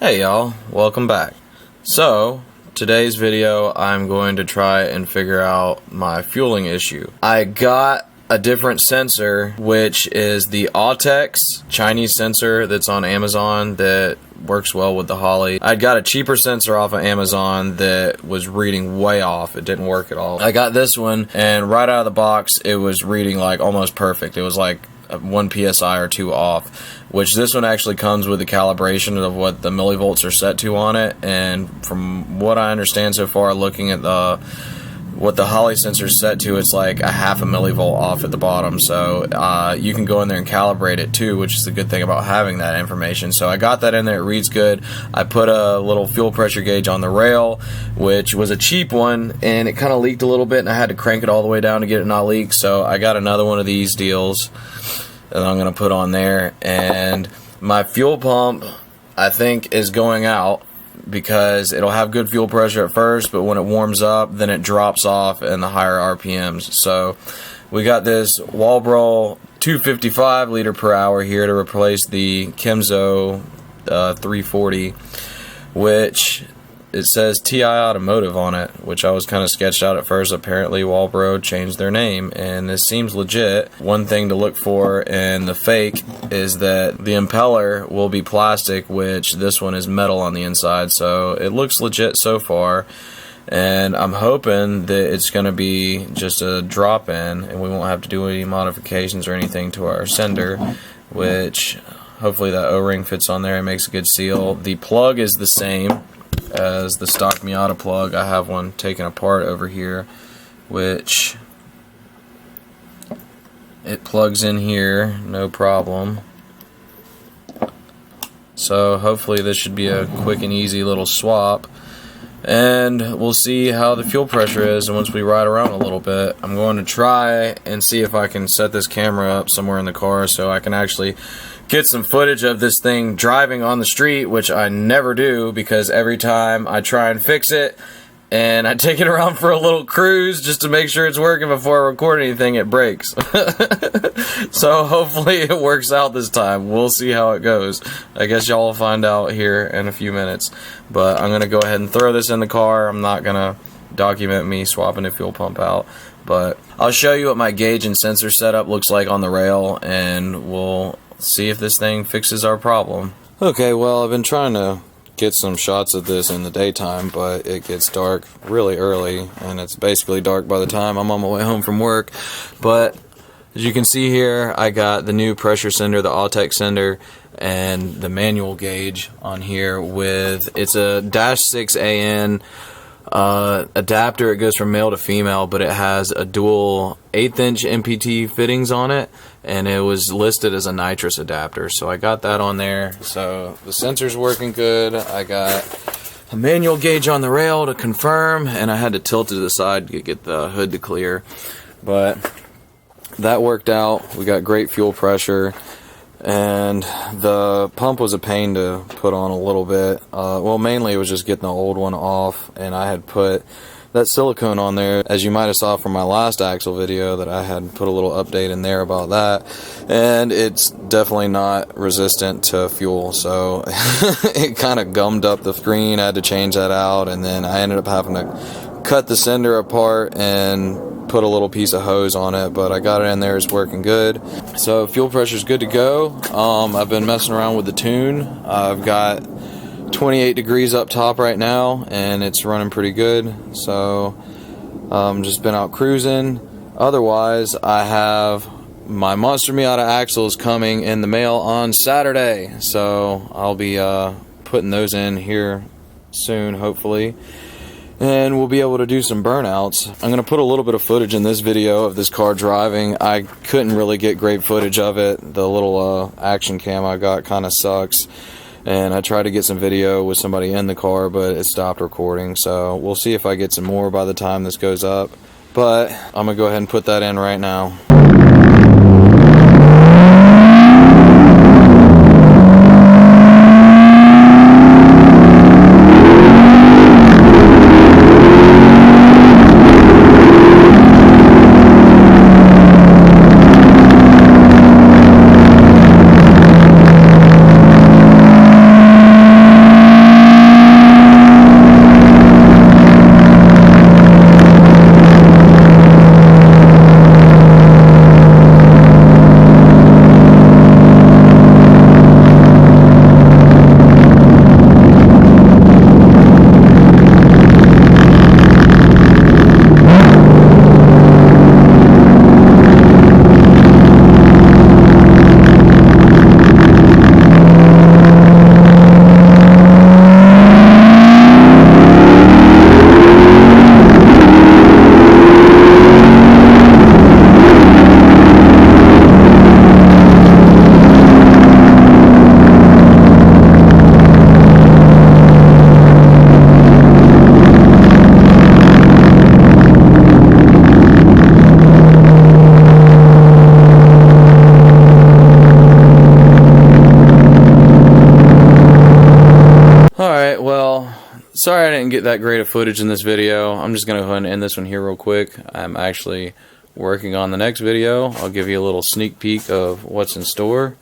Hey y'all, welcome back. So, today's video I'm going to try and figure out my fueling issue. I got a different sensor, which is the Autex Chinese sensor that's on Amazon that works well with the Holly. I got a cheaper sensor off of Amazon that was reading way off. It didn't work at all. I got this one, and right out of the box it was reading like almost perfect. It was like 1 psi or 2 off, which this one actually comes with the calibration of what the millivolts are set to on it, and from what I understand so far, looking at what the Holly sensor is set to, it's like a half a millivolt off at the bottom. So you can go in there and calibrate it too, which is the good thing about having that information. So I got that in there. It reads good. I put a little fuel pressure gauge on the rail, which was a cheap one, and it kind of leaked a little bit, and I had to crank it all the way down to get it not leak. So I got another one of these deals that I'm going to put on there, and my fuel pump I think is going out because it'll have good fuel pressure at first, but when it warms up then it drops off in the higher RPMs. So we got this walbro 255 liter per hour here to replace the Kemzo 340, which it says TI Automotive on it, which I was kind of sketched out at first. Apparently Walbro changed their name, and this seems legit. One thing to look for in the fake is that the impeller will be plastic, which this one is metal on the inside, so it looks legit so far. And I'm hoping that it's going to be just a drop-in and we won't have to do any modifications or anything to our sender, which hopefully that O-ring fits on there and makes a good seal. The plug is the same as the stock Miata plug. I have one taken apart over here, which it plugs in here no problem. So hopefully this should be a quick and easy little swap, and we'll see how the fuel pressure is. And once we ride around a little bit, I'm going to try and see if I can set this camera up somewhere in the car so I can actually get some footage of this thing driving on the street, which I never do because every time I try and fix it and I take it around for a little cruise just to make sure it's working before I record anything, it breaks. So hopefully it works out this time. We'll see how it goes. I guess y'all will find out here in a few minutes. But I'm going to go ahead and throw this in the car. I'm not going to document me swapping the fuel pump out, but I'll show you what my gauge and sensor setup looks like on the rail, and we'll see if this thing fixes our problem. Okay, well, I've been trying to get some shots of this in the daytime, but it gets dark really early, and it's basically dark by the time I'm on my way home from work. But as you can see here, I got the new pressure sender, the Autex sender, and the manual gauge on here with, it's a -6 AN adapter. It goes from male to female, but it has a dual 1/8" MPT fittings on it, and it was listed as a nitrous adapter, so I got that on there. So the sensor's working good. I got a manual gauge on the rail to confirm, and I had to tilt it to the side to get the hood to clear, but that worked out. We got great fuel pressure, and the pump was a pain to put on a little bit. Well, mainly it was just getting the old one off, and I had put that silicone on there, as you might have saw from my last axle video, that I had put a little update in there about that, and it's definitely not resistant to fuel, so it kind of gummed up the screen. I had to change that out, and then I ended up having to cut the sender apart and put a little piece of hose on it, but I got it in there. It's working good. So fuel pressure is good to go. I've been messing around with the tune. I've got 28 degrees up top right now, and it's running pretty good. So just been out cruising. Otherwise, I have my Monster Miata axles coming in the mail on Saturday, so I'll be putting those in here soon, hopefully, and we'll be able to do some burnouts. I'm going to put a little bit of footage in this video of this car driving. I couldn't really get great footage of it. The little action cam I got kind of sucks, and I tried to get some video with somebody in the car, but it stopped recording. So we'll see if I get some more by the time this goes up, but I'm going to go ahead and put that in right now. sorry I didn't get that great of footage in this video. I'm just going to go ahead and end this one here real quick. I'm actually working on the next video. I'll give you a little sneak peek of what's in store.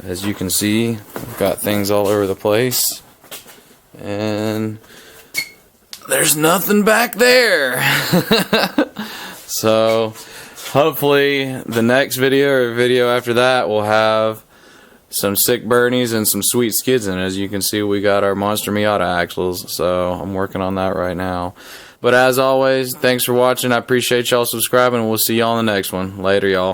As you can see, I've got things all over the place. And there's nothing back there. So hopefully the next video or video after that will have some sick Bernies and some sweet skids in it. As you can see, we got our Monster Miata axles, so I'm working on that right now. But as always, thanks for watching. I appreciate y'all subscribing, and we'll see y'all in the next one. Later, y'all.